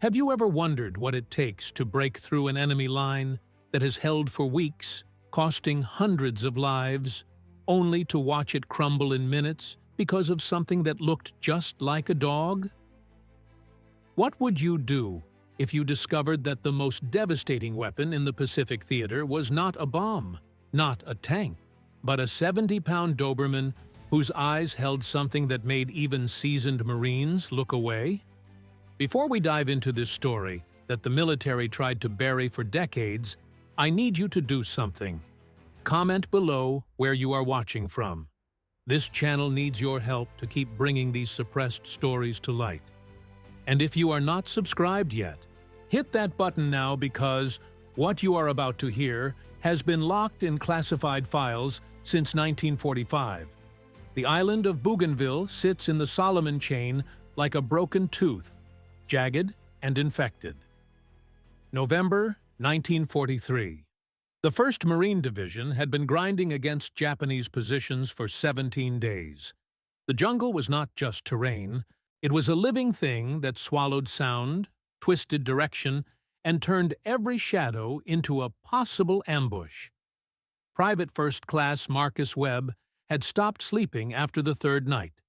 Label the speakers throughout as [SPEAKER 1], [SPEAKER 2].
[SPEAKER 1] Have you ever wondered what it takes to break through an enemy line that has held for weeks, costing hundreds of lives, only to watch it crumble in minutes because of something that looked just like a dog? What would you do if you discovered that the most devastating weapon in the Pacific Theater was not a bomb, not a tank, but a 70-pound Doberman whose eyes held something that made even seasoned Marines look away? Before we dive into this story that the military tried to bury for decades, I need you to do something. Comment below where you are watching from. This channel needs your help to keep bringing these suppressed stories to light. And if you are not subscribed yet, hit that button now because what you are about to hear has been locked in classified files since 1945. The island of Bougainville sits in the Solomon chain like a broken tooth, jagged and infected. November 1943. The 1st Marine Division had been grinding against Japanese positions for 17 days. The jungle was not just terrain, it was a living thing that swallowed sound, twisted direction, and turned every shadow into a possible ambush. Private First Class Marcus Webb had stopped sleeping after the 3rd night,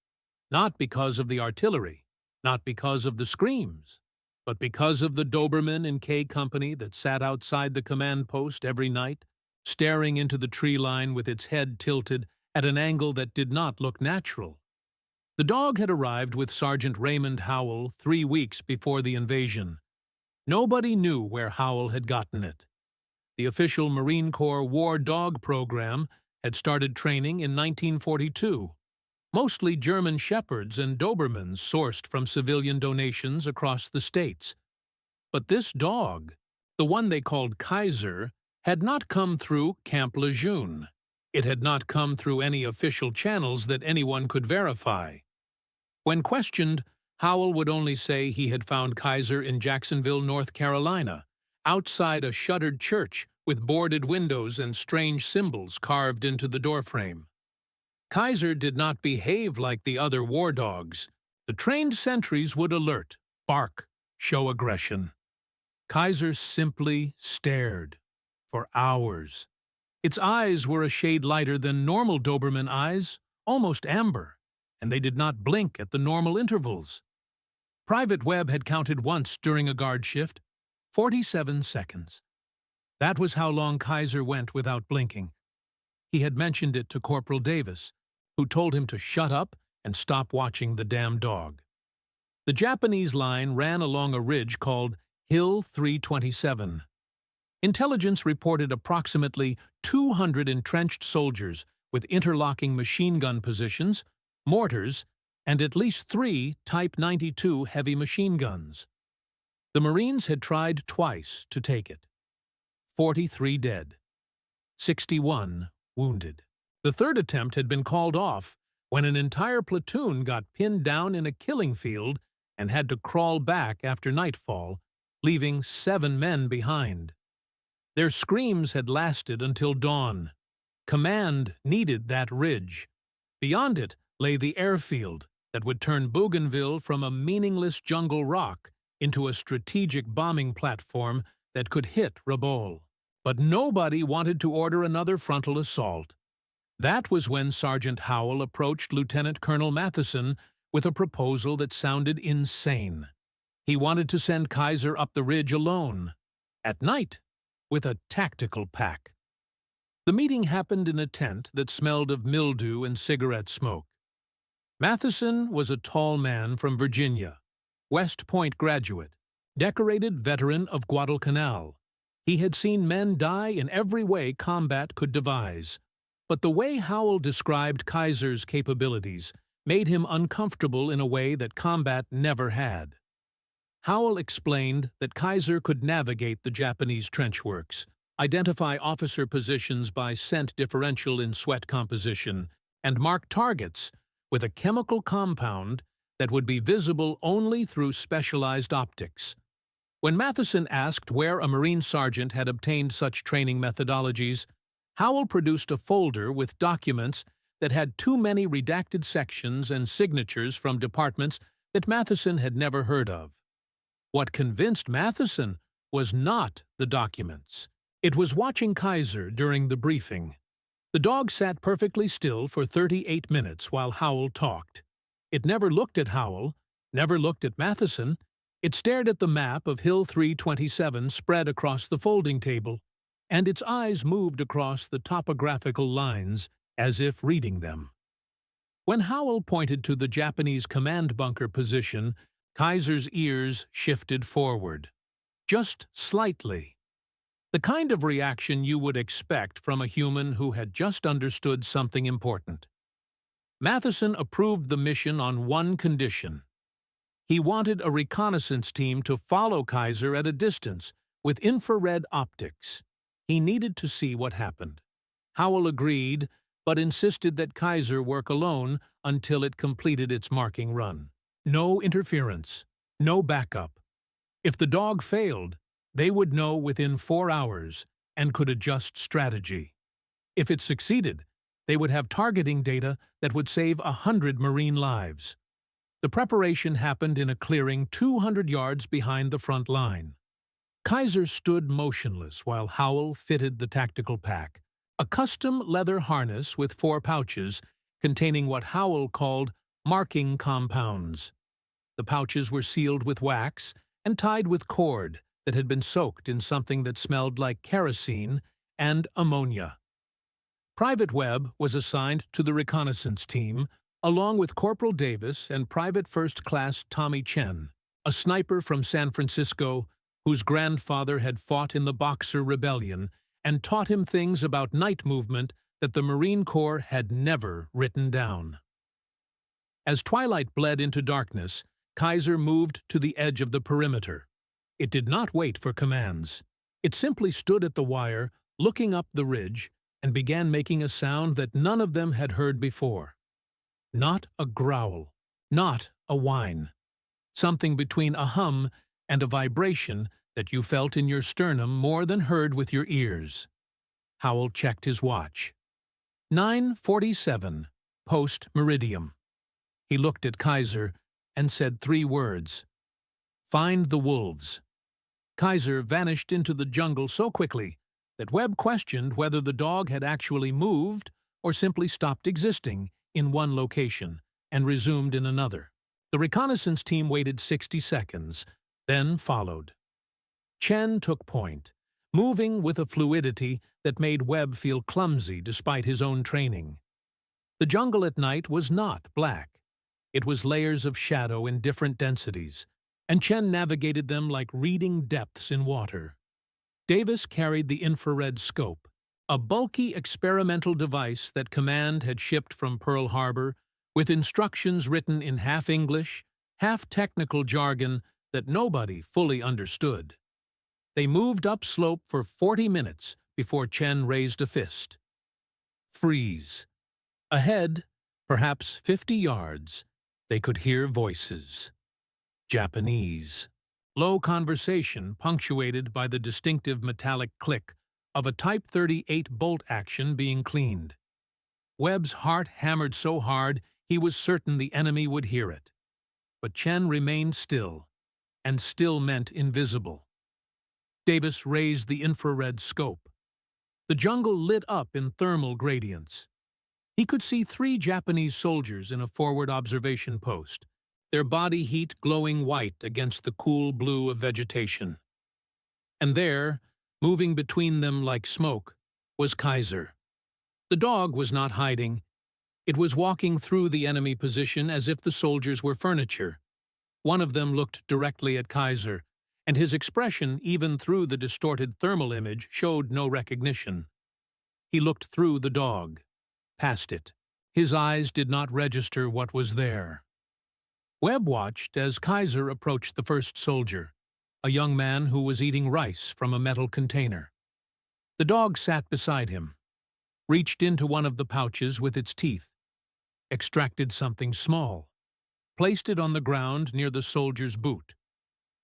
[SPEAKER 1] not because of the artillery, not because of the screams, but because of the Doberman and K Company that sat outside the command post every night, staring into the tree line with its head tilted at an angle that did not look natural. The dog had arrived with Sergeant Raymond Howell 3 weeks before the invasion. Nobody knew where Howell had gotten it. The official Marine Corps War Dog program had started training in 1942. Mostly German Shepherds and Dobermans sourced from civilian donations across the states. But this dog, the one they called Kaiser, had not come through Camp Lejeune. It had not come through any official channels that anyone could verify. When questioned, Howell would only say he had found Kaiser in Jacksonville, North Carolina, outside a shuttered church with boarded windows and strange symbols carved into the doorframe. Kaiser did not behave like the other war dogs. The trained sentries would alert, bark, show aggression. Kaiser simply stared for hours. Its eyes were a shade lighter than normal Doberman eyes, almost amber, and they did not blink at the normal intervals. Private Webb had counted once during a guard shift, 47 seconds. That was how long Kaiser went without blinking. He had mentioned it to Corporal Davis, who told him to shut up and stop watching the damn dog. The Japanese line ran along a ridge called Hill 327. Intelligence reported approximately 200 entrenched soldiers with interlocking machine gun positions, mortars, and at least 3 Type 92 heavy machine guns. The Marines had tried twice to take it. 43 dead. 61 wounded. The 3rd attempt had been called off when an entire platoon got pinned down in a killing field and had to crawl back after nightfall, leaving 7 men behind. Their screams had lasted until dawn. Command needed that ridge. Beyond it lay the airfield that would turn Bougainville from a meaningless jungle rock into a strategic bombing platform that could hit Rabaul. But nobody wanted to order another frontal assault. That was when Sergeant Howell approached Lieutenant Colonel Matheson with a proposal that sounded insane. He wanted to send Kaiser up the ridge alone, at night, with a tactical pack. The meeting happened in a tent that smelled of mildew and cigarette smoke. Matheson was a tall man from Virginia, West Point graduate, decorated veteran of Guadalcanal. He had seen men die in every way combat could devise. But the way Howell described Kaiser's capabilities made him uncomfortable in a way that combat never had. Howell explained that Kaiser could navigate the Japanese trenchworks, identify officer positions by scent differential in sweat composition, and mark targets with a chemical compound that would be visible only through specialized optics. When Matheson asked where a Marine sergeant had obtained such training methodologies, Howell produced a folder with documents that had too many redacted sections and signatures from departments that Matheson had never heard of. What convinced Matheson was not the documents. It was watching Kaiser during the briefing. The dog sat perfectly still for 38 minutes while Howell talked. It never looked at Howell, never looked at Matheson. It stared at the map of Hill 327 spread across the folding table, and its eyes moved across the topographical lines as if reading them. When Howell pointed to the Japanese command bunker position, Kaiser's ears shifted forward. Just slightly. The kind of reaction you would expect from a human who had just understood something important. Matheson approved the mission on one condition. He wanted a reconnaissance team to follow Kaiser at a distance with infrared optics. He needed to see what happened. Howell agreed, but insisted that Kaiser work alone until it completed its marking run. No interference, no backup. If the dog failed, they would know within 4 hours and could adjust strategy. If it succeeded, they would have targeting data that would save 100 Marine lives. The preparation happened in a clearing 200 yards behind the front line. Kaiser stood motionless while Howell fitted the tactical pack, a custom leather harness with 4 pouches containing what Howell called marking compounds. The pouches were sealed with wax and tied with cord that had been soaked in something that smelled like kerosene and ammonia. Private Webb was assigned to the reconnaissance team, along with Corporal Davis and Private First Class Tommy Chen, a sniper from San Francisco whose grandfather had fought in the Boxer Rebellion and taught him things about night movement that the Marine Corps had never written down. As twilight bled into darkness, Kaiser moved to the edge of the perimeter. It did not wait for commands. It simply stood at the wire, looking up the ridge, and began making a sound that none of them had heard before. Not a growl, not a whine. Something between a hum and a vibration that you felt in your sternum more than heard with your ears. Howell checked his watch. 9:47, post-meridium. He looked at Kaiser and said 3 words. Find the wolves. Kaiser vanished into the jungle so quickly that Webb questioned whether the dog had actually moved or simply stopped existing in one location and resumed in another. The reconnaissance team waited 60 seconds, then followed. Chen took point, moving with a fluidity that made Webb feel clumsy despite his own training. The jungle at night was not black. It was layers of shadow in different densities, and Chen navigated them like reading depths in water. Davis carried the infrared scope, a bulky experimental device that Command had shipped from Pearl Harbor, with instructions written in half English, half technical jargon that nobody fully understood. They moved upslope for 40 minutes before Chen raised a fist. Freeze. Ahead, perhaps 50 yards, they could hear voices. Japanese. Low conversation punctuated by the distinctive metallic click of a Type 38 bolt action being cleaned. Webb's heart hammered so hard he was certain the enemy would hear it. But Chen remained still, and still meant invisible. Davis raised the infrared scope. The jungle lit up in thermal gradients. He could see 3 Japanese soldiers in a forward observation post, their body heat glowing white against the cool blue of vegetation. And there, moving between them like smoke, was Kaiser. The dog was not hiding. It was walking through the enemy position as if the soldiers were furniture. One of them looked directly at Kaiser, and his expression, even through the distorted thermal image, showed no recognition. He looked through the dog, past it. His eyes did not register what was there. Webb watched as Kaiser approached the first soldier, a young man who was eating rice from a metal container. The dog sat beside him, reached into one of the pouches with its teeth, extracted something small, placed it on the ground near the soldier's boot,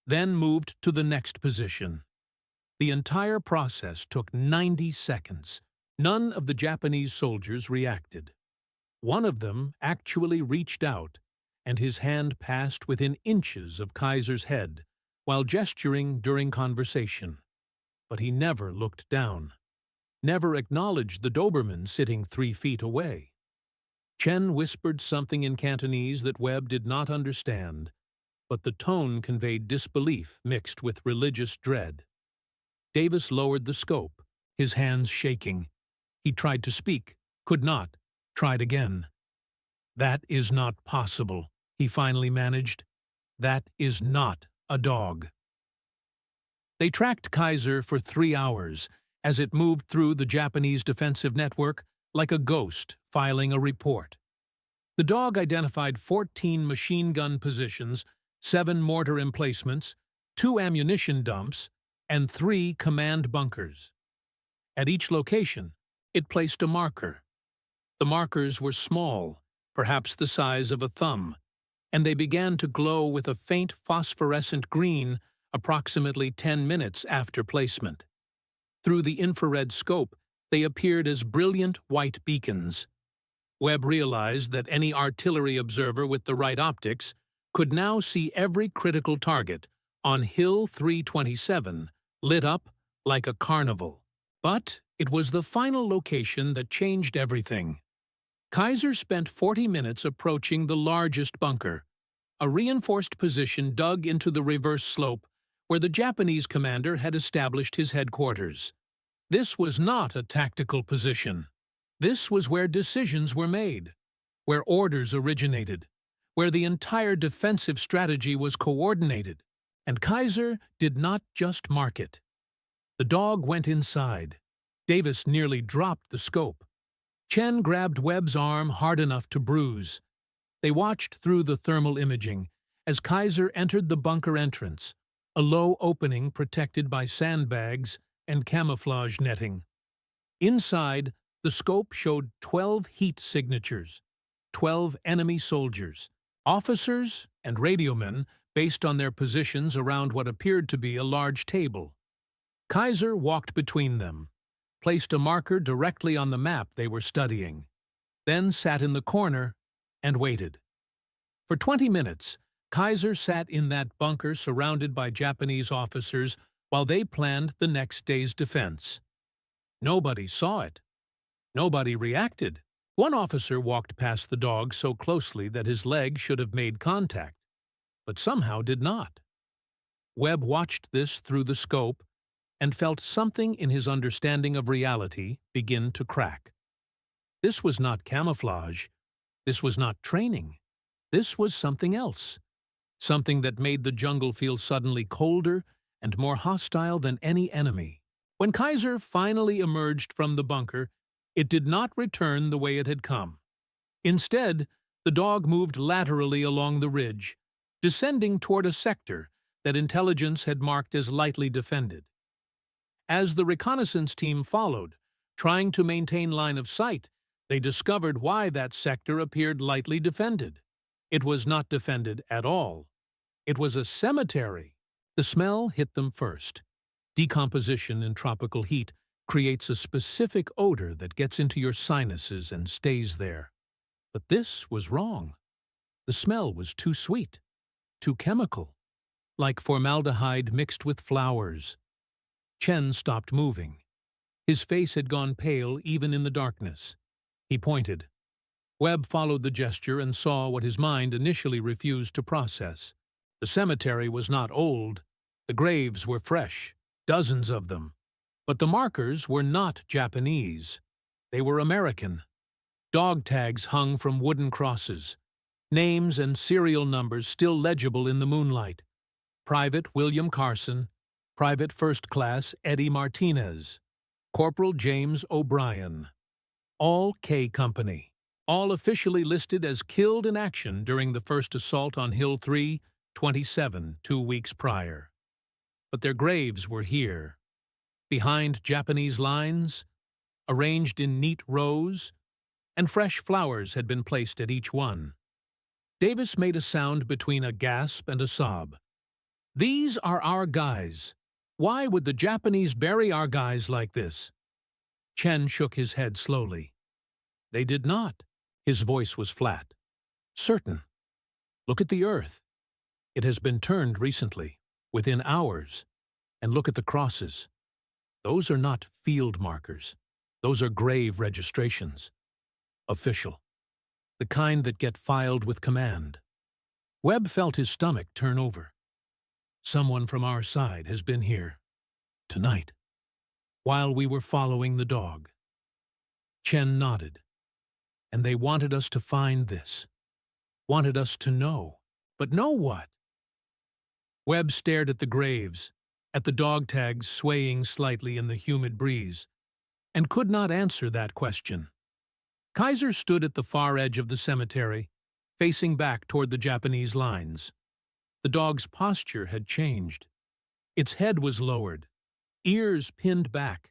[SPEAKER 1] then moved to the next position. The entire process took 90 seconds. None of the Japanese soldiers reacted. One of them actually reached out, and his hand passed within inches of Kaiser's head, while gesturing during conversation. But he never looked down, never acknowledged the Doberman sitting 3 feet away. Chen whispered something in Cantonese that Webb did not understand, but the tone conveyed disbelief mixed with religious dread. Davis lowered the scope, his hands shaking. He tried to speak, could not, tried again. "That is not possible," he finally managed. "That is not a dog." They tracked Kaiser for 3 hours as it moved through the Japanese defensive network like a ghost filing a report. The dog identified 14 machine gun positions, 7 mortar emplacements, 2 ammunition dumps, and 3 command bunkers. At each location, it placed a marker. The markers were small, perhaps the size of a thumb, and they began to glow with a faint phosphorescent green approximately 10 minutes after placement. Through the infrared scope, they appeared as brilliant white beacons. Webb realized that any artillery observer with the right optics could now see every critical target on Hill 327 lit up like a carnival. But it was the final location that changed everything. Kaiser spent 40 minutes approaching the largest bunker, a reinforced position dug into the reverse slope where the Japanese commander had established his headquarters. This was not a tactical position. This was where decisions were made, where orders originated, where the entire defensive strategy was coordinated, and Kaiser did not just mark it. The dog went inside. Davis nearly dropped the scope. Chen grabbed Webb's arm hard enough to bruise. They watched through the thermal imaging as Kaiser entered the bunker entrance, a low opening protected by sandbags and camouflage netting. Inside, the scope showed 12 heat signatures, 12 enemy soldiers, officers and radiomen based on their positions around what appeared to be a large table. Kaiser walked between them, placed a marker directly on the map they were studying, then sat in the corner and waited. For 20 minutes, Kaiser sat in that bunker surrounded by Japanese officers while they planned the next day's defense. Nobody saw it. Nobody reacted. One officer walked past the dog so closely that his leg should have made contact, but somehow did not. Webb watched this through the scope and felt something in his understanding of reality begin to crack. This was not camouflage. This was not training. This was something else. Something that made the jungle feel suddenly colder and more hostile than any enemy. When Kaiser finally emerged from the bunker, it did not return the way it had come. Instead, the dog moved laterally along the ridge, descending toward a sector that intelligence had marked as lightly defended. As the reconnaissance team followed, trying to maintain line of sight, they discovered why that sector appeared lightly defended. It was not defended at all. It was a cemetery. The smell hit them first. Decomposition in tropical heat creates a specific odor that gets into your sinuses and stays there. But this was wrong. The smell was too sweet, too chemical, like formaldehyde mixed with flowers. Chen stopped moving. His face had gone pale even in the darkness. He pointed. Webb followed the gesture and saw what his mind initially refused to process. The cemetery was not old. The graves were fresh, dozens of them. But the markers were not Japanese. They were American. Dog tags hung from wooden crosses. Names and serial numbers still legible in the moonlight. Private William Carson, Private First Class Eddie Martinez, Corporal James O'Brien. All K Company. All officially listed as killed in action during the first assault on Hill 327 2 weeks prior. But their graves were here, behind Japanese lines, arranged in neat rows, and fresh flowers had been placed at each one. Davis made a sound between a gasp and a sob. "These are our guys. Why would the Japanese bury our guys like this?" Chen shook his head slowly. "They did not." His voice was flat. "Certain. Look at the earth. It has been turned recently. within hours. And look at the crosses. Those are not field markers. Those are grave registrations. Official. The kind that get filed with command. Webb felt his stomach turn over. Someone from our side has been here. Tonight. While we were following the dog. Chen nodded. And they wanted us to find this. Wanted us to know. But know what? Webb stared at the graves, at the dog tags swaying slightly in the humid breeze, and could not answer that question. Kaiser stood at the far edge of the cemetery, facing back toward the Japanese lines. The dog's posture had changed. Its head was lowered, ears pinned back,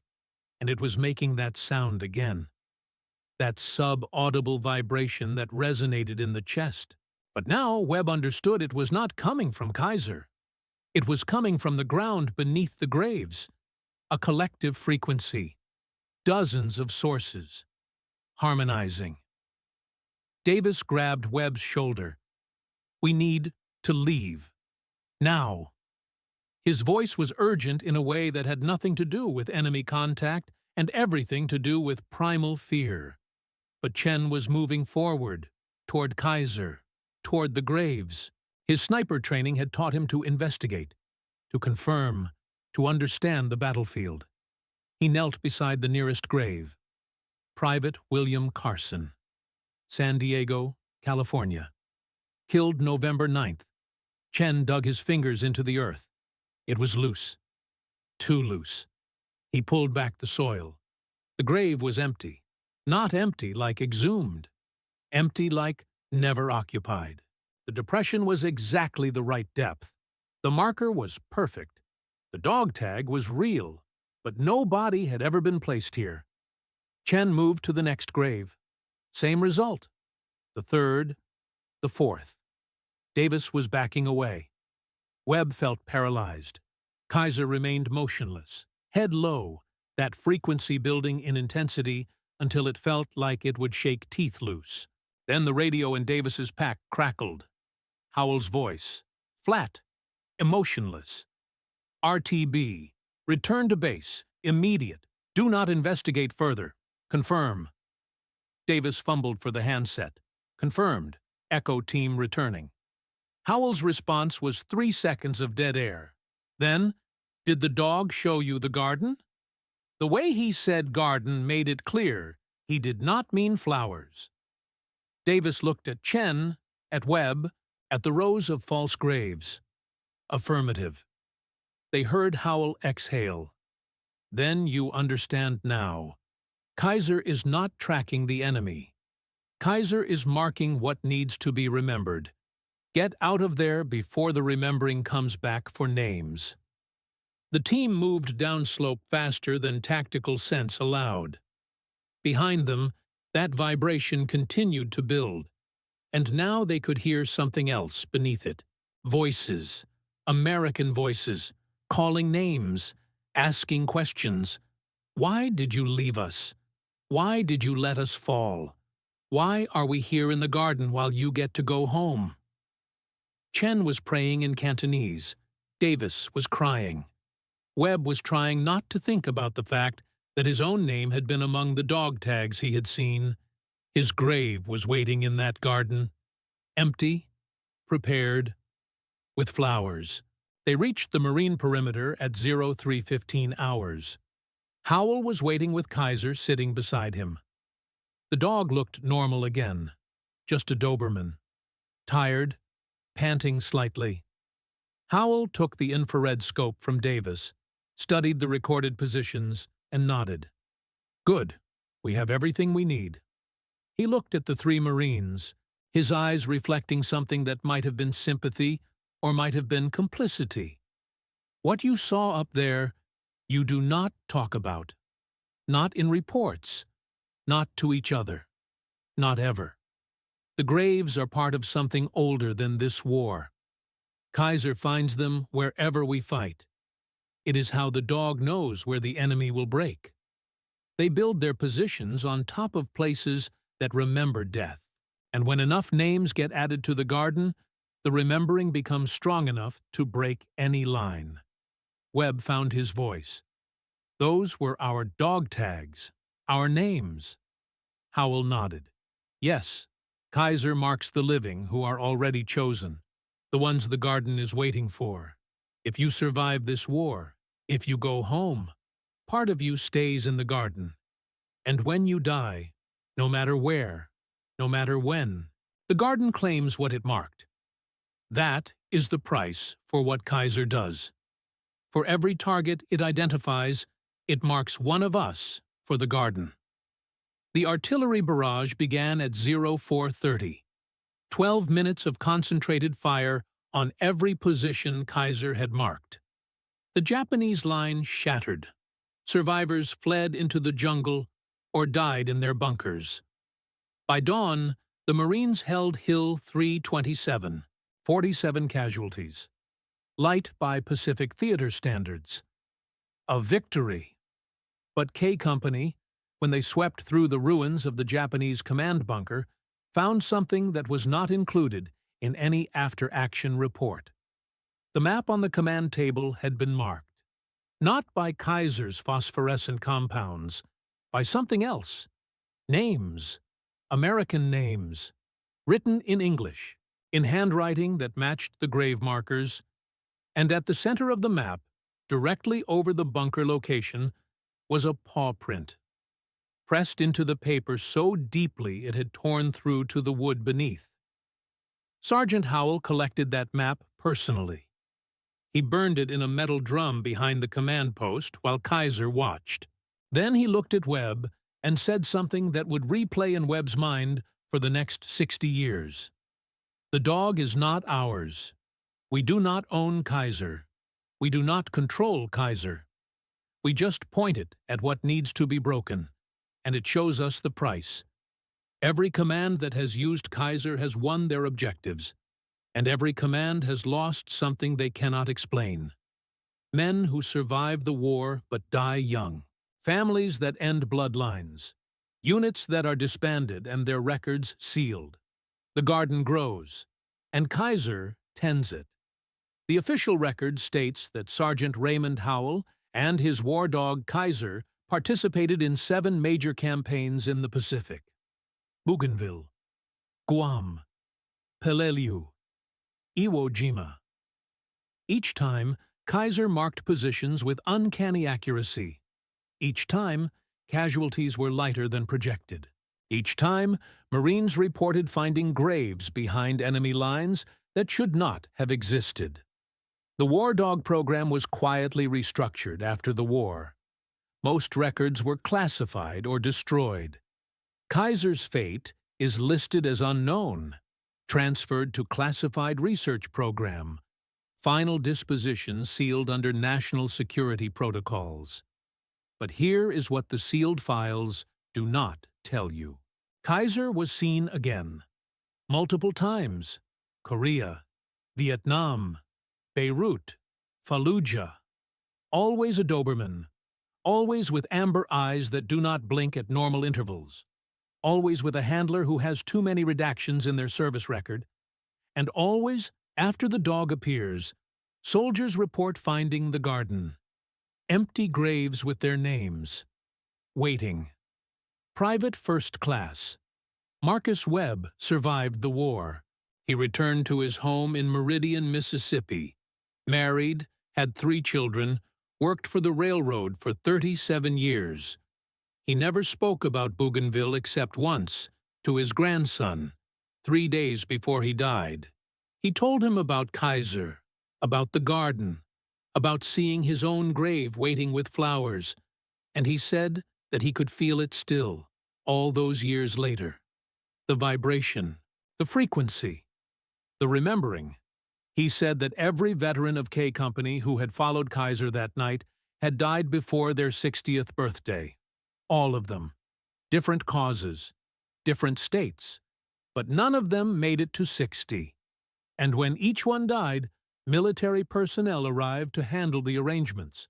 [SPEAKER 1] and it was making that sound again. That sub-audible vibration that resonated in the chest. But now Webb understood it was not coming from Kaiser. It was coming from the ground beneath the graves. A collective frequency. Dozens of sources. Harmonizing. Davis grabbed Webb's shoulder. We need to leave. Now. His voice was urgent in a way that had nothing to do with enemy contact and everything to do with primal fear. But Chen was moving forward, toward Kaiser, toward the graves. His sniper training had taught him to investigate, to confirm, to understand the battlefield. He knelt beside the nearest grave. Private William Carson, San Diego, California. Killed November 9th. Chen dug his fingers into the earth. It was loose. Too loose. He pulled back the soil. The grave was empty. Not empty like exhumed. Empty like never occupied. The depression was exactly the right depth. The marker was perfect. The dog tag was real, but no body had ever been placed here. Chen moved to the next grave. Same result. The third, the fourth. Davis was backing away. Webb felt paralyzed. Kaiser remained motionless, head low, that frequency building in intensity until it felt like it would shake teeth loose. Then the radio in Davis's pack crackled. Howell's voice, flat, emotionless. RTB, return to base, immediate. Do not investigate further. Confirm. Davis fumbled for the handset. Confirmed. Echo team returning. Howell's response was 3 seconds of dead air. Then, did the dog show you the garden? The way he said garden made it clear he did not mean flowers. Davis looked at Chen, at Webb, at the rows of false graves. Affirmative. They heard Howell exhale. Then you understand now. Kaiser is not tracking the enemy. Kaiser is marking what needs to be remembered. Get out of there before the remembering comes back for names. The team moved downslope faster than tactical sense allowed. Behind them, that vibration continued to build, and now they could hear something else beneath it. Voices, American voices, calling names, asking questions. Why did you leave us? Why did you let us fall? Why are we here in the garden while you get to go home? Chen was praying in Cantonese. Davis was crying. Webb was trying not to think about the fact that his own name had been among the dog tags he had seen. His grave was waiting in that garden. Empty, prepared, with flowers. They reached the marine perimeter at 03:15 hours. Howell was waiting with Kaiser sitting beside him. The dog looked normal again, just a Doberman. Tired, panting slightly. Howell took the infrared scope from Davis, studied the recorded positions, and nodded. Good. We have everything we need. He looked at the 3 Marines, his eyes reflecting something that might have been sympathy or might have been complicity. What you saw up there, you do not talk about. Not in reports. Not to each other. Not ever. The graves are part of something older than this war. Kaiser finds them wherever we fight. It is how the dog knows where the enemy will break. They build their positions on top of places that remember death. And when enough names get added to the garden, The remembering becomes strong enough to break any line. Webb found his voice. Those were our dog tags, our names. Howell nodded. Yes, Kaiser marks the living who are already chosen, the ones the garden is waiting for. If you survive this war, if you go home, part of you stays in the garden. And when you die, no matter where, no matter when, the garden claims what it marked. That is the price for what Kaiser does. For every target it identifies, it marks one of us for the garden. The artillery barrage began at 0430. 12 minutes of concentrated fire on every position Kaiser had marked. The Japanese line shattered. Survivors fled into the jungle or died in their bunkers. By dawn, the Marines held Hill 327, 47 casualties. Light by Pacific Theater standards. A victory. But K Company, when they swept through the ruins of the Japanese command bunker, found something that was not included in any after-action report. The map on the command table had been marked, not by Kaiser's phosphorescent compounds, by something else. Names, American names, written in English, in handwriting that matched the grave markers, and at the center of the map, directly over the bunker location, was a paw print, pressed into the paper so deeply it had torn through to the wood beneath. Sergeant Howell collected that map personally. He burned it in a metal drum behind the command post while Kaiser watched. Then he looked at Webb and said something that would replay in Webb's mind for the next 60 years. The dog is not ours. We do not own Kaiser. We do not control Kaiser. We just point it at what needs to be broken, and it shows us the price. Every command that has used Kaiser has won their objectives, and every command has lost something they cannot explain. Men who survive the war but die young. Families that end bloodlines. Units that are disbanded and their records sealed. The garden grows, and Kaiser tends it. The official record states that Sergeant Raymond Howell and his war dog Kaiser participated in 7 major campaigns in the Pacific. Bougainville, Guam, Peleliu, Iwo Jima. Each time, Kaiser marked positions with uncanny accuracy. Each time, casualties were lighter than projected. Each time, Marines reported finding graves behind enemy lines that should not have existed. The War Dog program was quietly restructured after the war. Most records were classified or destroyed. Kaiser's fate is listed as unknown, transferred to classified research program, final disposition sealed under national security protocols. But here is what the sealed files do not tell you. Kaiser was seen again, multiple times: Korea, Vietnam, Beirut, Fallujah. Always a Doberman, always with amber eyes that do not blink at normal intervals, always with a handler who has too many redactions in their service record, and always, after the dog appears, soldiers report finding the garden. Empty graves with their names. Waiting. Private First Class. Marcus Webb survived the war. He returned to his home in Meridian, Mississippi. Married, had 3 children, worked for the railroad for 37 years. He never spoke about Bougainville except once, to his grandson, 3 days before he died. He told him about Kaiser, about the garden, about seeing his own grave waiting with flowers, and he said that he could feel it still, all those years later. The vibration, the frequency, the remembering. He said that every veteran of K Company who had followed Kaiser that night had died before their 60th birthday. All of them. Different causes, different states, but none of them made it to 60. And when each one died, military personnel arrived to handle the arrangements.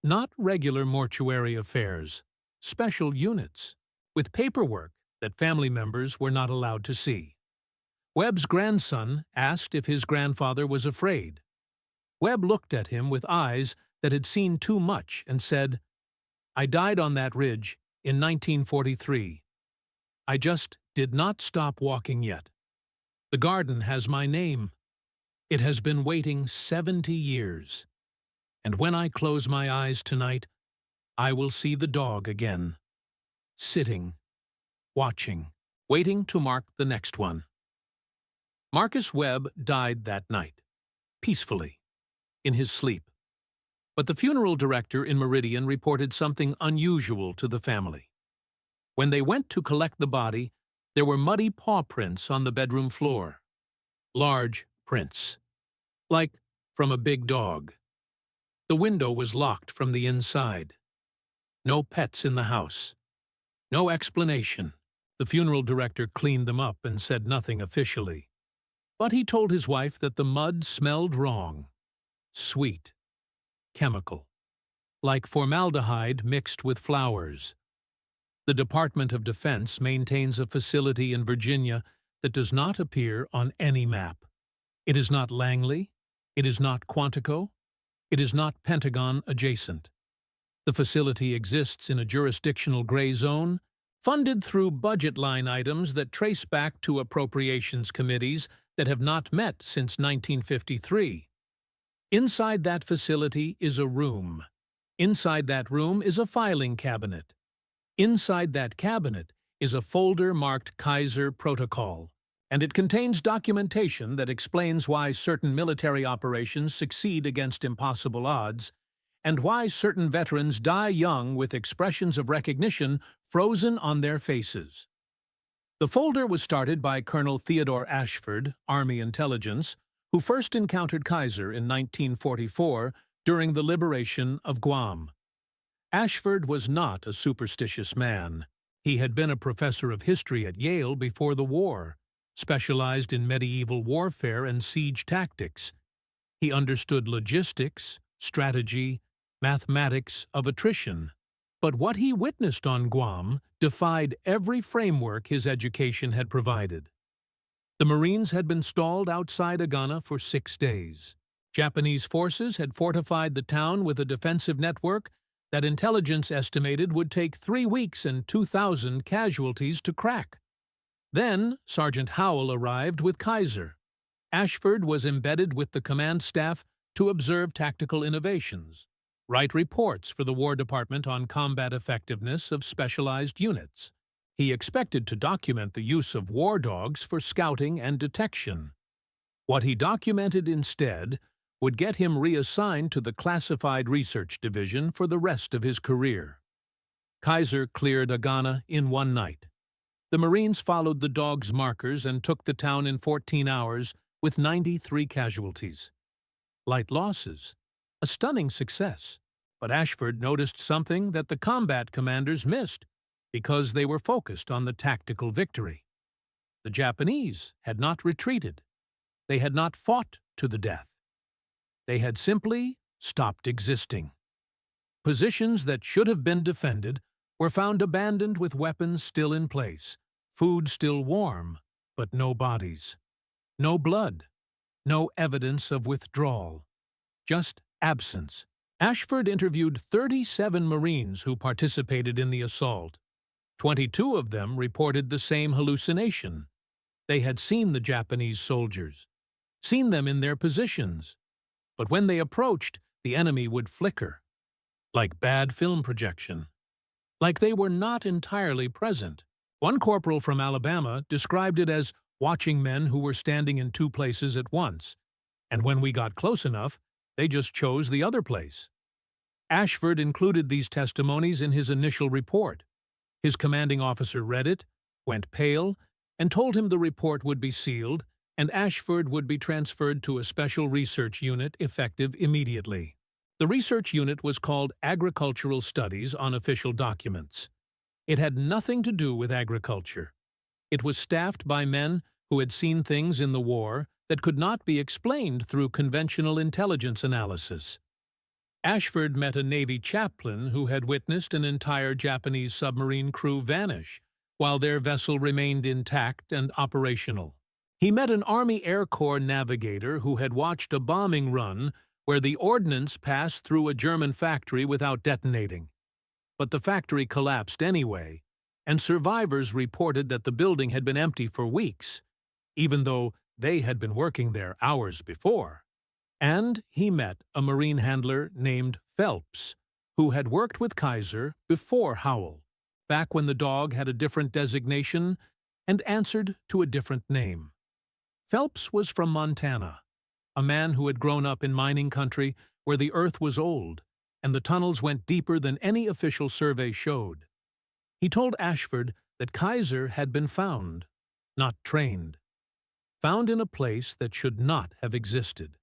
[SPEAKER 1] Not regular mortuary affairs, special units, with paperwork that family members were not allowed to see. Webb's grandson asked if his grandfather was afraid. Webb looked at him with eyes that had seen too much and said, "I died on that ridge in 1943. I just did not stop walking yet. The garden has my name. It has been waiting 70 years. And when I close my eyes tonight, I will see the dog again, sitting, watching, waiting to mark the next one." Marcus Webb died that night, peacefully, in his sleep. But the funeral director in Meridian reported something unusual to the family. When they went to collect the body, there were muddy paw prints on the bedroom floor. Large prints, like from a big dog. The window was locked from the inside. No pets in the house. No explanation. The funeral director cleaned them up and said nothing officially. But he told his wife that the mud smelled wrong. Sweet. Chemical. Like formaldehyde mixed with flowers. The Department of Defense maintains a facility in Virginia that does not appear on any map. It is not Langley. It is not Quantico. It is not Pentagon adjacent. The facility exists in a jurisdictional gray zone, funded through budget line items that trace back to appropriations committees that have not met since 1953. Inside that facility is a room. Inside that room is a filing cabinet. Inside that cabinet is a folder marked Kaiser Protocol, and it contains documentation that explains why certain military operations succeed against impossible odds, and why certain veterans die young with expressions of recognition frozen on their faces. The folder was started by Colonel Theodore Ashford, Army Intelligence, who first encountered Kaiser in 1944 during the liberation of Guam. Ashford was not a superstitious man. He had been a professor of history at Yale before the war, specialized in medieval warfare and siege tactics. He understood logistics, strategy, mathematics of attrition. But what he witnessed on Guam defied every framework his education had provided. The Marines had been stalled outside Agana for 6 days. Japanese forces had fortified the town with a defensive network that intelligence estimated would take 3 weeks and 2,000 casualties to crack. Then Sergeant Howell arrived with Kaiser. Ashford was embedded with the command staff to observe tactical innovations, write reports for the War Department on combat effectiveness of specialized units. He expected to document the use of war dogs for scouting and detection. What he documented instead would get him reassigned to the Classified Research Division for the rest of his career. Kaiser cleared Agana in 1 night. The Marines followed the dog's markers and took the town in 14 hours with 93 casualties. Light losses. A stunning success, but Ashford noticed something that the combat commanders missed because they were focused on the tactical victory. The Japanese had not retreated. They had not fought to the death. They had simply stopped existing. Positions that should have been defended were found abandoned with weapons still in place, food still warm, but no bodies. No blood. No evidence of withdrawal. Just absence. Ashford interviewed 37 Marines who participated in the assault. 22 of them reported the same hallucination. They had seen the Japanese soldiers, seen them in their positions. But when they approached, the enemy would flicker, like bad film projection, like they were not entirely present. One corporal from Alabama described it as watching men who were standing in 2 places at once, and when we got close enough, they just chose the other place. Ashford included these testimonies in his initial report. His commanding officer read it, went pale, and told him the report would be sealed, and Ashford would be transferred to a special research unit effective immediately. The research unit was called Agricultural Studies on Official Documents. It had nothing to do with agriculture. It was staffed by men who had seen things in the war that could not be explained through conventional intelligence analysis. Ashford met a Navy chaplain who had witnessed an entire Japanese submarine crew vanish while their vessel remained intact and operational. He met an Army Air Corps navigator who had watched a bombing run where the ordnance passed through a German factory without detonating. But the factory collapsed anyway, and survivors reported that the building had been empty for weeks, even though they had been working there hours before. And he met a marine handler named Phelps, who had worked with Kaiser before Howell, back when the dog had a different designation and answered to a different name. Phelps was from Montana, a man who had grown up in mining country where the earth was old and the tunnels went deeper than any official survey showed. He told Ashford that Kaiser had been found, not trained. Found in a place that should not have existed.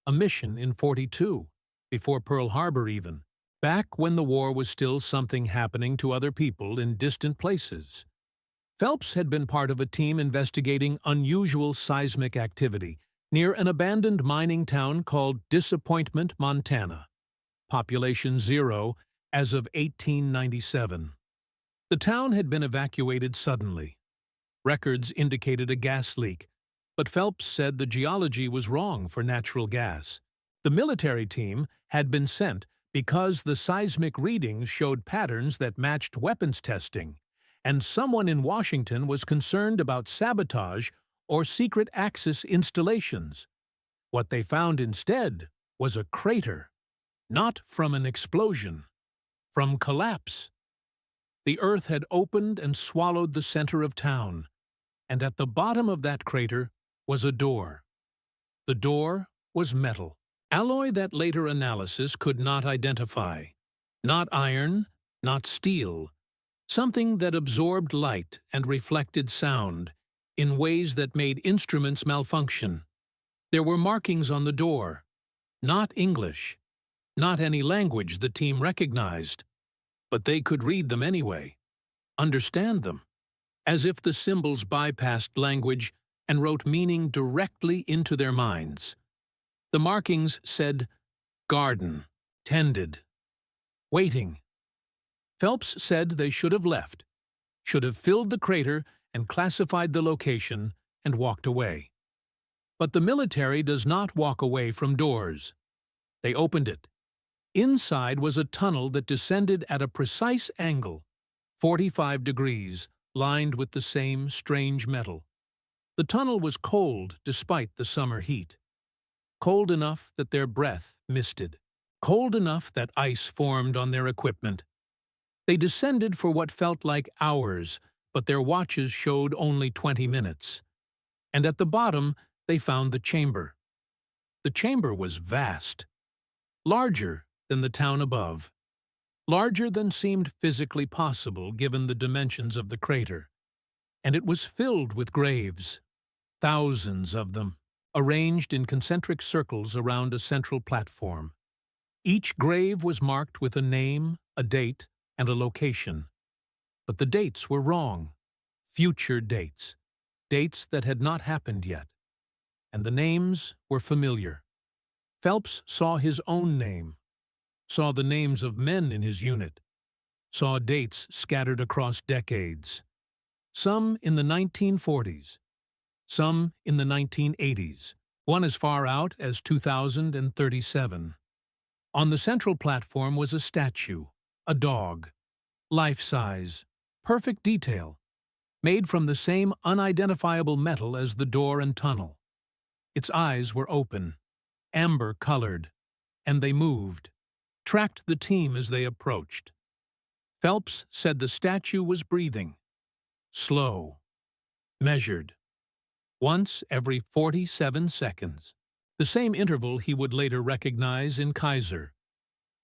[SPEAKER 1] A mission in '42, before Pearl Harbor even, back when the war was still something happening to other people in distant places. Phelps had been part of a team investigating unusual seismic activity near an abandoned mining town called Disappointment, Montana. Population 0 as of 1897. The town had been evacuated suddenly. Records indicated a gas leak, but Phelps said the geology was wrong for natural gas. The military team had been sent because the seismic readings showed patterns that matched weapons testing, and someone in Washington was concerned about sabotage or secret Axis installations. What they found instead was a crater, not from an explosion, from collapse. The earth had opened and swallowed the center of town, and at the bottom of that crater was a door. The door was metal, alloy that later analysis could not identify. Not iron, not steel, something that absorbed light and reflected sound in ways that made instruments malfunction. There were markings on the door, not English, not any language the team recognized, but they could read them anyway, understand them, as if the symbols bypassed language and wrote meaning directly into their minds. The markings said, garden, tended, waiting. Phelps said they should have left, should have filled the crater and classified the location and walked away. But the military does not walk away from doors. They opened it. Inside was a tunnel that descended at a precise angle, 45 degrees, lined with the same strange metal. The tunnel was cold despite the summer heat. Cold enough that their breath misted. Cold enough that ice formed on their equipment. They descended for what felt like hours, but their watches showed only 20 minutes. And at the bottom, they found the chamber. The chamber was vast. Larger than the town above. Larger than seemed physically possible given the dimensions of the crater. And it was filled with graves. Thousands of them, arranged in concentric circles around a central platform. Each grave was marked with a name, a date, and a location. But the dates were wrong. Future dates. Dates that had not happened yet. And the names were familiar. Phelps saw his own name, saw the names of men in his unit, saw dates scattered across decades. Some in the 1940s, some in the 1980s, one as far out as 2037. On the central platform was a statue, a dog, life-size, perfect detail, made from the same unidentifiable metal as the door and tunnel. Its eyes were open, amber-colored, and they moved, tracked the team as they approached. Phelps said the statue was breathing, slow, measured, once every 47 seconds, the same interval he would later recognize in Kaiser.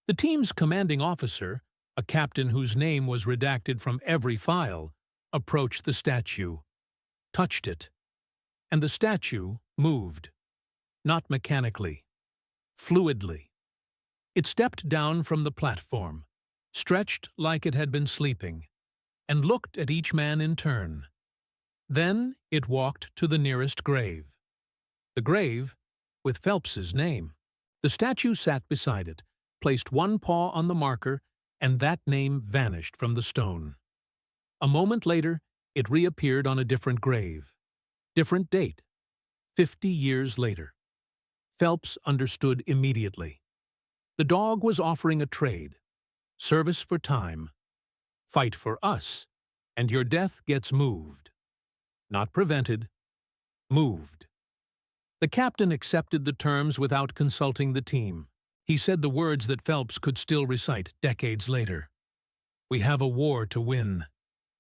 [SPEAKER 1] The team's commanding officer, a captain whose name was redacted from every file, approached the statue, touched it, and the statue moved, not mechanically, fluidly. It stepped down from the platform, stretched like it had been sleeping, and looked at each man in turn. Then it walked to the nearest grave. The grave with Phelps's name. The statue sat beside it, placed one paw on the marker, and that name vanished from the stone. A moment later, it reappeared on a different grave. Different date, 50 years later. Phelps understood immediately. The dog was offering a trade. Service for time. Fight for us, and your death gets moved. Not prevented, moved. The captain accepted the terms without consulting the team. He said the words that Phelps could still recite decades later. "We have a war to win,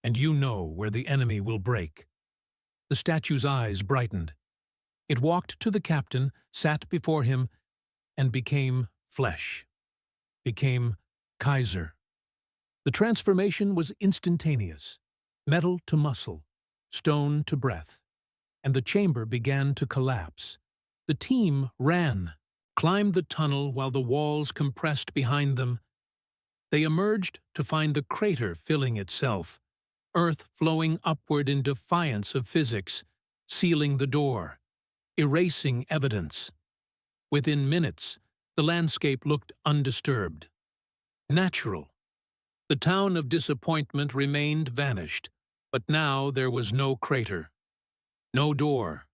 [SPEAKER 1] and you know where the enemy will break." The statue's eyes brightened. It walked to the captain, sat before him, and became flesh. Became Kaiser. The transformation was instantaneous. Metal to muscle, stone to breath, and the chamber began to collapse. The team ran, climbed the tunnel while the walls compressed behind them. They emerged to find the crater filling itself, earth flowing upward in defiance of physics, sealing the door, erasing evidence. Within minutes, the landscape looked undisturbed. Natural. The town of disappointment remained vanished, but now there was no crater, no door,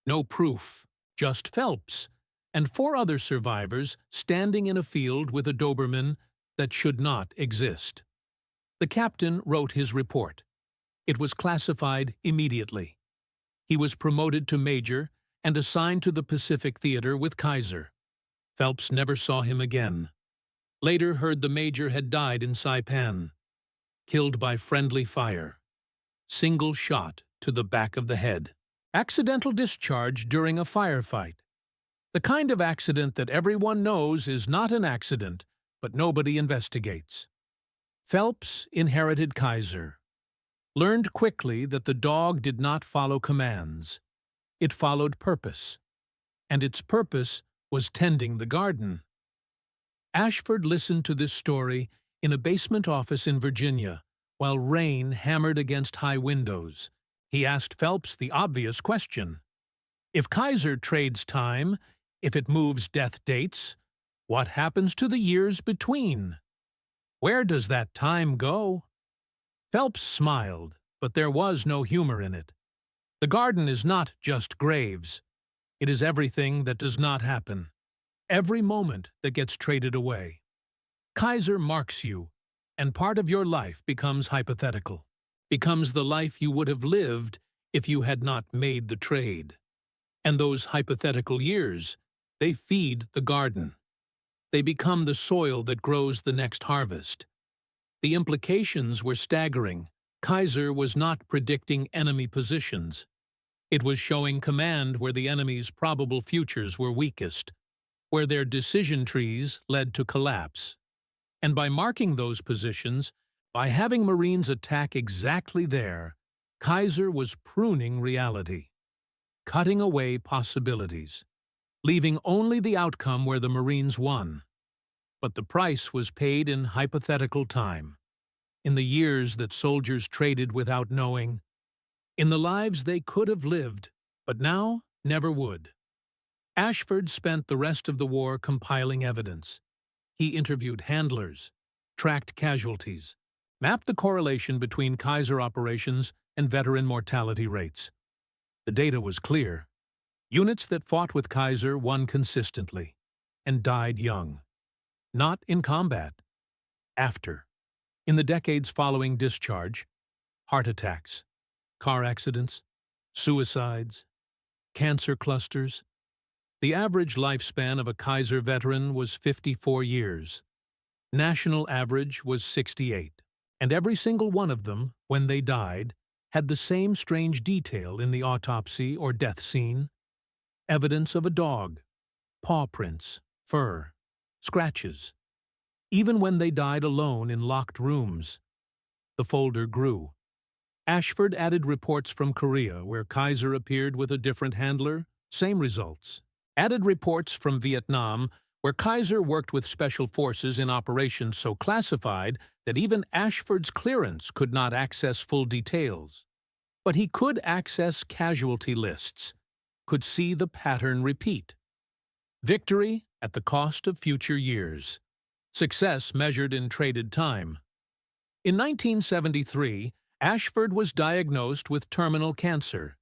[SPEAKER 1] no proof, just Phelps and 4 other survivors standing in a field with a Doberman that should not exist. The captain wrote his report. It was classified immediately. He was promoted to major and assigned to the Pacific Theater with Kaiser. Phelps never saw him again. Later heard the major had died in Saipan, killed by friendly fire. Single shot to the back of the head. Accidental discharge during a firefight. The kind of accident that everyone knows is not an accident, but nobody investigates. Phelps inherited Kaiser. Learned quickly that the dog did not follow commands. It followed purpose. And its purpose was tending the garden. Ashford listened to this story in a basement office in Virginia, while rain hammered against high windows. He asked Phelps the obvious question. If Kaiser trades time, if it moves death dates, what happens to the years between? Where does that time go? Phelps smiled, but there was no humor in it. The garden is not just graves. It is everything that does not happen. Every moment that gets traded away. Kaiser marks you, and part of your life becomes hypothetical, becomes the life you would have lived if you had not made the trade. And those hypothetical years, they feed the garden. They become the soil that grows the next harvest. The implications were staggering. Kaiser was not predicting enemy positions. It was showing command where the enemy's probable futures were weakest, where their decision trees led to collapse. And by marking those positions, by having Marines attack exactly there, Kaiser was pruning reality, cutting away possibilities, leaving only the outcome where the Marines won. But the price was paid in hypothetical time, in the years that soldiers traded without knowing, in the lives they could have lived, but now never would. Ashford spent the rest of the war compiling evidence. He interviewed handlers, tracked casualties, mapped the correlation between Kaiser operations and veteran mortality rates. The data was clear. Units that fought with Kaiser won consistently and died young. Not in combat. After. In the decades following discharge, heart attacks, car accidents, suicides, cancer clusters. The average lifespan of a Kaiser veteran was 54 years. National average was 68. And every single one of them, when they died, had the same strange detail in the autopsy or death scene. Evidence of a dog, paw prints, fur, scratches. Even when they died alone in locked rooms. The folder grew. Ashford added reports from Korea where Kaiser appeared with a different handler, same results. Added reports from Vietnam where Kaiser worked with special forces in operations so classified that even Ashford's clearance could not access full details. But he could access casualty lists, could see the pattern repeat. Victory at the cost of future years. Success measured in traded time. In 1973, Ashford was diagnosed with terminal cancer.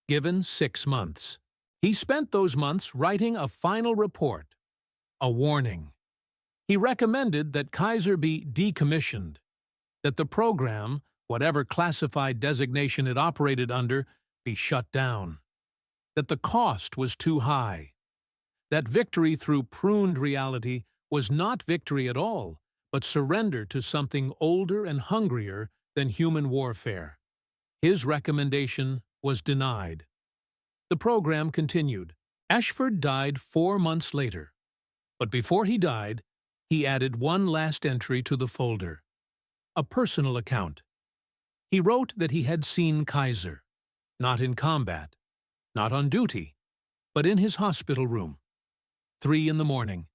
[SPEAKER 1] given 6 months. He spent those months writing a final report, a warning. He recommended that Kaiser be decommissioned, that the program, whatever classified designation it operated under, be shut down, that the cost was too high, that victory through pruned reality was not victory at all, but surrender to something older and hungrier than human warfare. His recommendation was denied. The program continued. Ashford died 4 months later, but before he died, he added one last entry to the folder, a personal account. He wrote that he had seen Kaiser, not in combat, not on duty, but in his hospital room. 3 in the morning.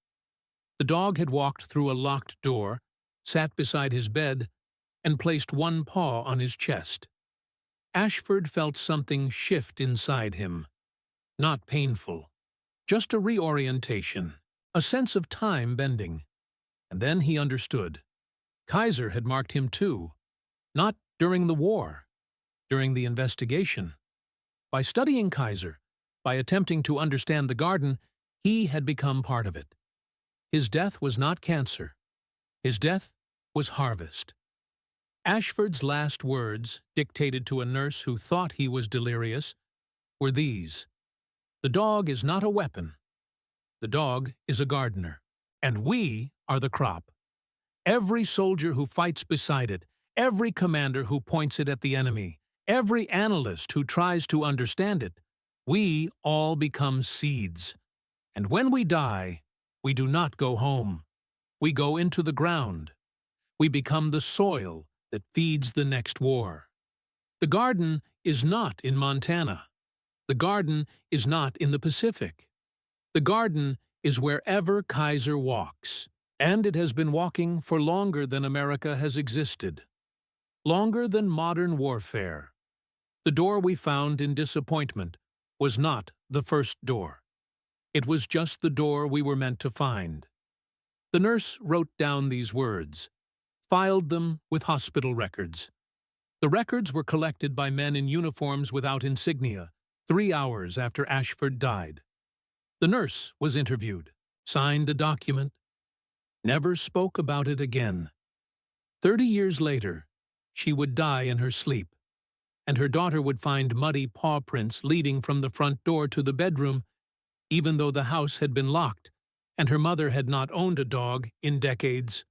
[SPEAKER 1] The dog had walked through a locked door, sat beside his bed, and placed one paw on his chest. Ashford felt something shift inside him. Not painful, just a reorientation, a sense of time bending. And then he understood. Kaiser had marked him too, not during the war, during the investigation. By studying Kaiser, by attempting to understand the garden, he had become part of it. His death was not cancer. His death was harvest. Ashford's last words, dictated to a nurse who thought he was delirious, were these: "The dog is not a weapon. The dog is a gardener, and we are the crop. Every soldier who fights beside it, every commander who points it at the enemy, every analyst who tries to understand it, we all become seeds. And when we die, we do not go home. We go into the ground. We become the soil that feeds the next war. The garden is not in Montana. The garden is not in the Pacific. The garden is wherever Kaiser walks, and it has been walking for longer than America has existed, longer than modern warfare. The door we found in disappointment was not the first door. It was just the door we were meant to find." The nurse wrote down these words, filed them with hospital records. The records were collected by men in uniforms without insignia 3 hours after Ashford died. The nurse was interviewed, signed a document, never spoke about it again. 30 years later, she would die in her sleep, and her daughter would find muddy paw prints leading from the front door to the bedroom, even though the house had been locked, and her mother had not owned a dog in decades.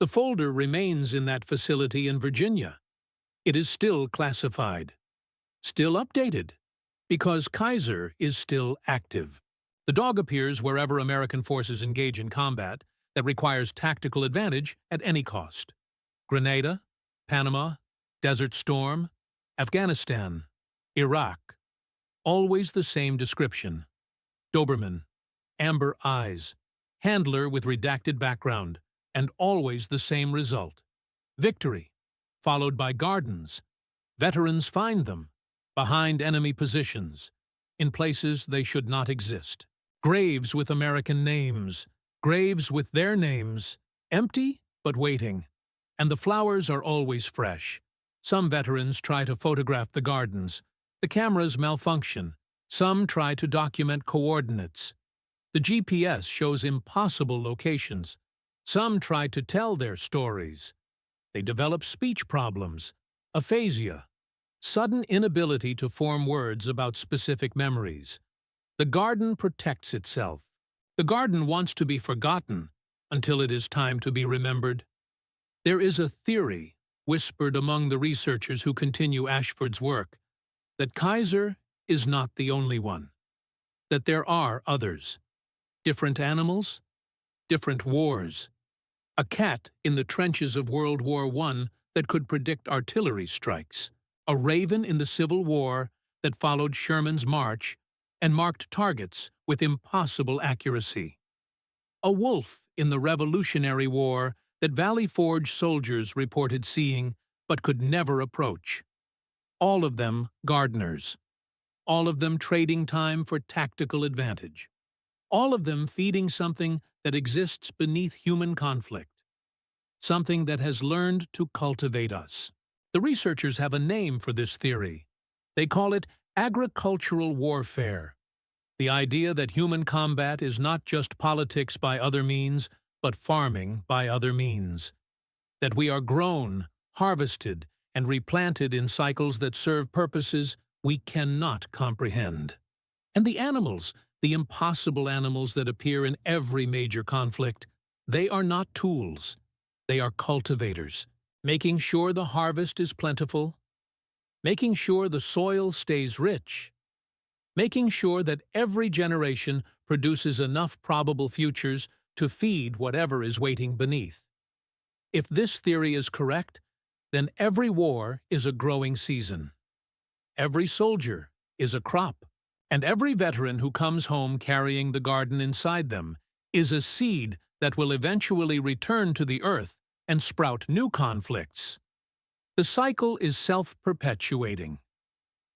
[SPEAKER 1] The folder remains in that facility in Virginia. It is still classified, still updated, because Kaiser is still active. The dog appears wherever American forces engage in combat that requires tactical advantage at any cost. Grenada, Panama, Desert Storm, Afghanistan, Iraq. Always the same description. Doberman, amber eyes, handler with redacted background, and always the same result. Victory, followed by gardens. Veterans find them, behind enemy positions, in places they should not exist. Graves with American names, graves with their names, empty but waiting. And the flowers are always fresh. Some veterans try to photograph the gardens. The cameras malfunction. Some try to document coordinates. The GPS shows impossible locations. Some try to tell their stories. They develop speech problems, aphasia, sudden inability to form words about specific memories. The garden protects itself. The garden wants to be forgotten until it is time to be remembered. There is a theory, whispered among the researchers who continue Ashford's work, that Kaiser is not the only one, that there are others. Different animals, different wars. A cat in the trenches of World War I that could predict artillery strikes. A raven in the Civil War that followed Sherman's march and marked targets with impossible accuracy. A wolf in the Revolutionary War that Valley Forge soldiers reported seeing but could never approach. All of them gardeners. All of them trading time for tactical advantage. All of them feeding something that exists beneath human conflict. Something that has learned to cultivate us. The researchers have a name for this theory. They call it Agricultural warfare. The idea that human combat is not just politics by other means, but farming by other means. That we are grown, harvested, and replanted in cycles that serve purposes we cannot comprehend. And the animals, the impossible animals that appear in every major conflict, they are not tools. They are cultivators, making sure the harvest is plentiful, making sure the soil stays rich, making sure that every generation produces enough probable futures to feed whatever is waiting beneath. If this theory is correct, then every war is a growing season. Every soldier is a crop, and every veteran who comes home carrying the garden inside them is a seed that will eventually return to the earth and sprout new conflicts. The cycle is self-perpetuating,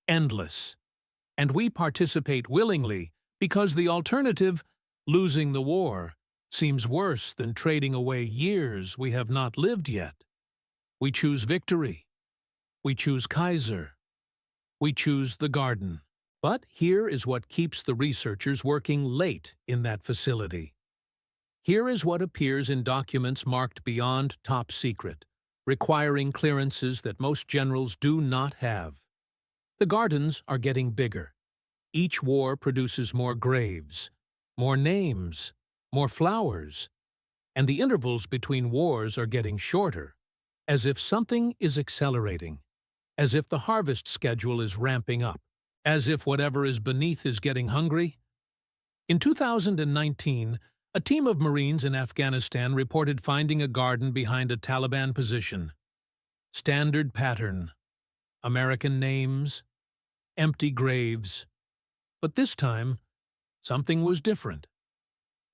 [SPEAKER 1] endless, and we participate willingly because the alternative, losing the war, seems worse than trading away years we have not lived yet. We choose victory. We choose Kaiser. We choose the garden. But here is what keeps the researchers working late in that facility. Here is what appears in documents marked beyond top secret, requiring clearances that most generals do not have. The gardens are getting bigger. Each war produces more graves, more names, more flowers, and the intervals between wars are getting shorter, as if something is accelerating, as if the harvest schedule is ramping up, as if whatever is beneath is getting hungry. In 2019, a team of Marines in Afghanistan reported finding a garden behind a Taliban position. Standard pattern, American names, empty graves. But this time, something was different.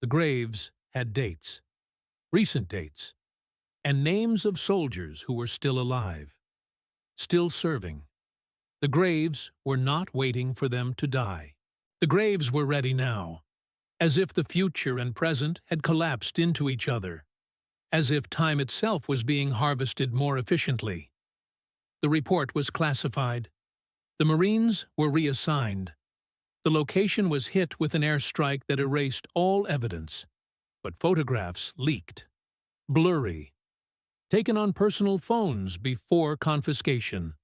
[SPEAKER 1] The graves had dates, recent dates, and names of soldiers who were still alive, still serving. The graves were not waiting for them to die. The graves were ready now, as if the future and present had collapsed into each other, as if time itself was being harvested more efficiently. The report was classified. The Marines were reassigned. The location was hit with an airstrike that erased all evidence, but photographs leaked, blurry, taken on personal phones before confiscation.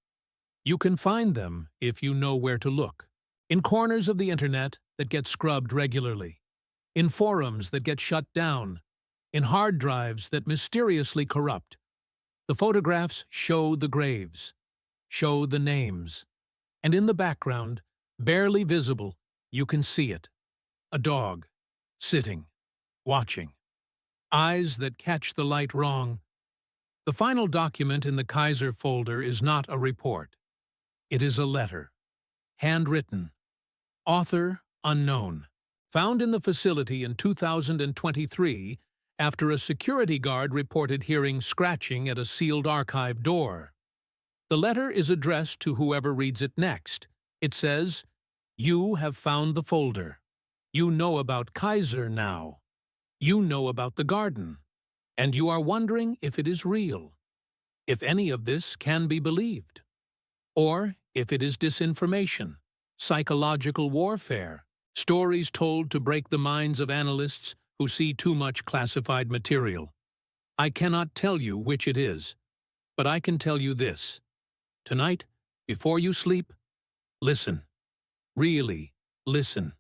[SPEAKER 1] You can find them if you know where to look. In corners of the internet that get scrubbed regularly, in forums that get shut down, in hard drives that mysteriously corrupt. The photographs show the graves, show the names, and in the background, barely visible, you can see it. A dog, sitting, watching. Eyes that catch the light wrong. The final document in the Kaiser folder is not a report. It is a letter, handwritten, author unknown, found in the facility in 2023 after a security guard reported hearing scratching at a sealed archive door. The letter is addressed to whoever reads it next. It says, "You have found the folder. You know about Kaiser now. You know about the garden. And you are wondering if it is real, if any of this can be believed, or if it is disinformation, psychological warfare, stories told to break the minds of analysts who see too much classified material. I cannot tell you which it is, but I can tell you this. Tonight, before you sleep, listen. Really listen.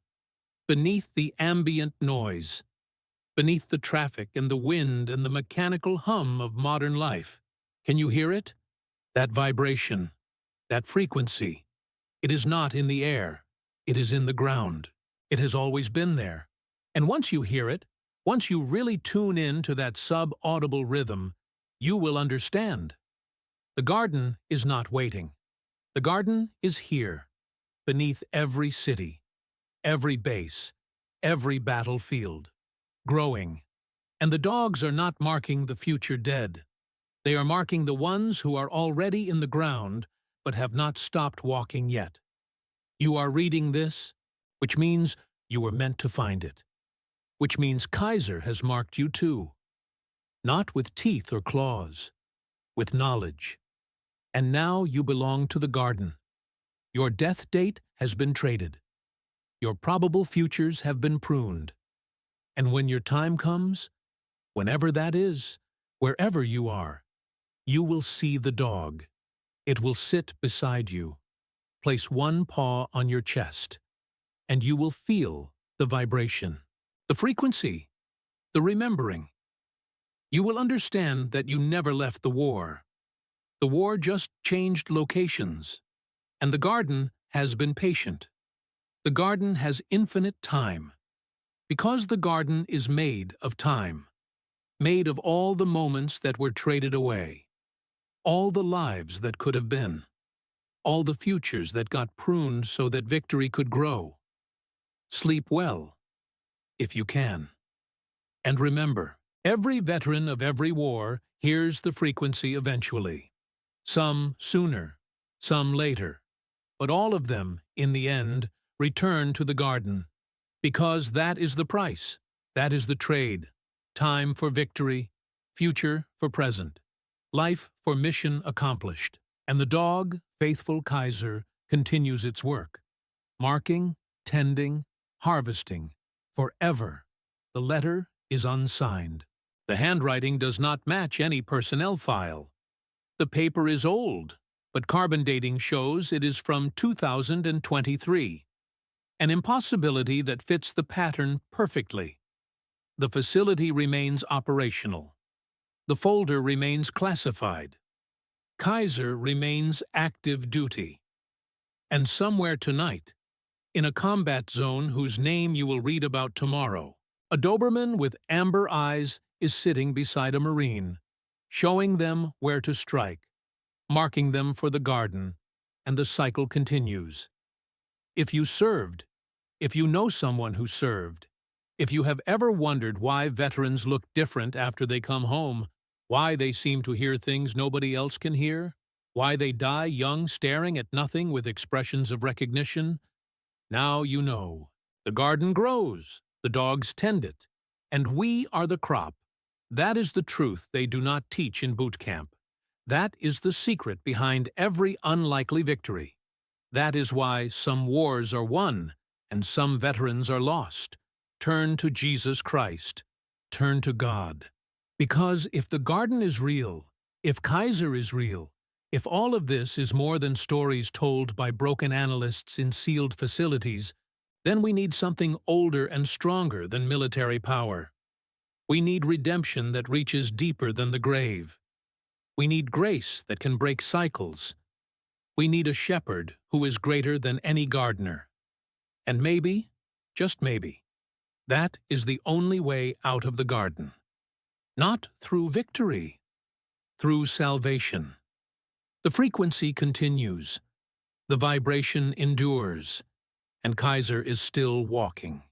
[SPEAKER 1] Beneath the ambient noise, beneath the traffic and the wind and the mechanical hum of modern life. Can you hear it? That vibration, that frequency. It is not in the air. It is in the ground. It has always been there. And once you hear it, once you really tune in to that sub-audible rhythm, you will understand. The garden is not waiting. The garden is here, beneath every city, every base, every battlefield, growing. And the dogs are not marking the future dead. They are marking the ones who are already in the ground but have not stopped walking yet. You are reading this, which means you were meant to find it, which means Kaiser has marked you too, not with teeth or claws, with knowledge. And now you belong to the garden. Your death date has been traded. Your probable futures have been pruned. And when your time comes, whenever that is, wherever you are, you will see the dog. It will sit beside you, place one paw on your chest, and you will feel the vibration, the frequency, the remembering. You will understand that you never left the war. The war just changed locations, and the garden has been patient. The garden has infinite time, because the garden is made of time, made of all the moments that were traded away, all the lives that could have been, all the futures that got pruned so that victory could grow. Sleep well, if you can. And remember, every veteran of every war hears the frequency eventually. Some sooner, some later, but all of them, in the end, return to the garden, because that is the price, that is the trade, time for victory, future for present, life for mission accomplished. And the dog, faithful Kaiser, continues its work, marking, tending, harvesting, forever. The letter is unsigned. The handwriting does not match any personnel file. The paper is old, but carbon dating shows it is from 2023. An impossibility that fits the pattern perfectly. The facility remains operational. The folder remains classified. Kaiser remains active duty. And somewhere tonight, in a combat zone whose name you will read about tomorrow, a Doberman with amber eyes is sitting beside a Marine, showing them where to strike, marking them for the garden, and the cycle continues. If you served, if you know someone who served, if you have ever wondered why veterans look different after they come home, why they seem to hear things nobody else can hear, why they die young staring at nothing with expressions of recognition, now you know. The garden grows, the dogs tend it, and we are the crop. That is the truth they do not teach in boot camp. That is the secret behind every unlikely victory. That is why some wars are won and some veterans are lost. Turn to Jesus Christ. Turn to God. Because if the garden is real, if Kaiser is real, if all of this is more than stories told by broken analysts in sealed facilities, then we need something older and stronger than military power. We need redemption that reaches deeper than the grave. We need grace that can break cycles. We need a shepherd who is greater than any gardener. And maybe, just maybe, that is the only way out of the garden. Not through victory, through salvation. The frequency continues, the vibration endures, and Kaiser is still walking.